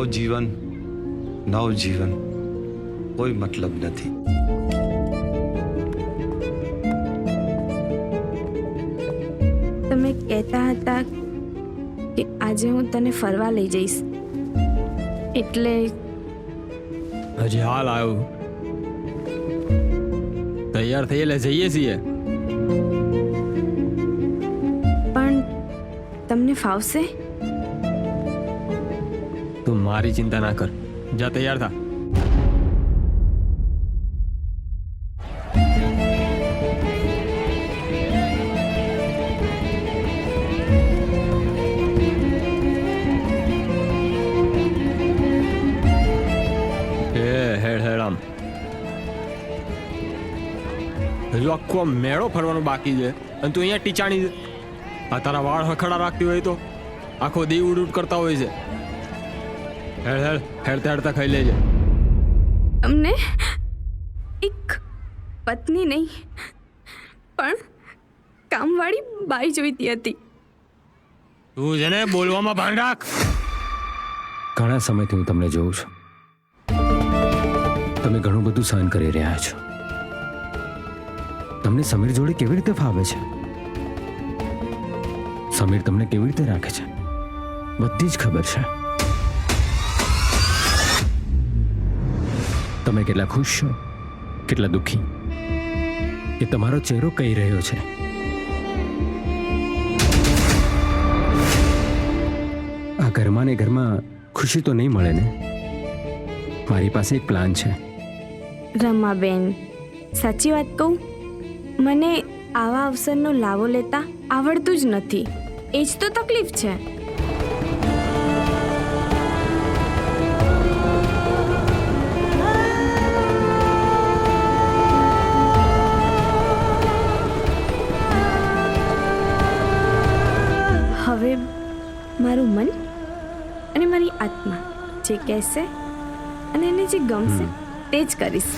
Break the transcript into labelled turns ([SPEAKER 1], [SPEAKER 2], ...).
[SPEAKER 1] નવજીવન નવજીવન કોઈ મતલબ નથી.
[SPEAKER 2] તમે કહેતા હતા કે આજે હું તને ફરવા લઈ જઈશ, એટલે
[SPEAKER 3] હજી હાલ આવ્યું. તૈયાર થઈ એટલે જઈએ છીએ.
[SPEAKER 2] પણ તમને ફાવશે?
[SPEAKER 3] તું મારી ચિંતા ના કર, જા તૈયાર થા. હજુ આખો મેળો ફરવાનો બાકી છે અને તું અહીંયા ટીચાણી છે. આ તારા વાળ હખડા રાખતી હોય તો આખો દી ઉડ ઉડ કરતા હોય છે. હેડ હેડ હેડતા હેડતા ખાઈ લેજે.
[SPEAKER 2] અમને એક પત્ની નહીં પણ કામવાળી બાઈ જોઈતી હતી.
[SPEAKER 3] તું છે ને બોલવામાં ભાન રાખ.
[SPEAKER 4] ઘણા સમયથી હું તમને જોઉં છું. તમે ઘણું બધું સહન કરી રહ્યા છો. તમને સમીર જોડે કેવી રીતે ફાવે છે? સમીર તમને કેવી રીતે રાખે છે બધી જ ખબર છે. તમે કેટલા ખુશ છો, કેટલા દુઃખી, એ તમારો ચહેરો કહી રહ્યો છે. આ ઘરમાં ને ઘરમાં ખુશી તો નહીં મળે ને. મારી પાસે એક પ્લાન છે.
[SPEAKER 2] રમાબેન, સાચી વાત કહું, મને આવા અવસરનો લાવો લેતા આવડતું જ નથી. એ જ તો તકલીફ છે. હવે મારું મન અને મારી આત્મા જે કહેશે અને એને જે ગમશે તે જ કરીશ.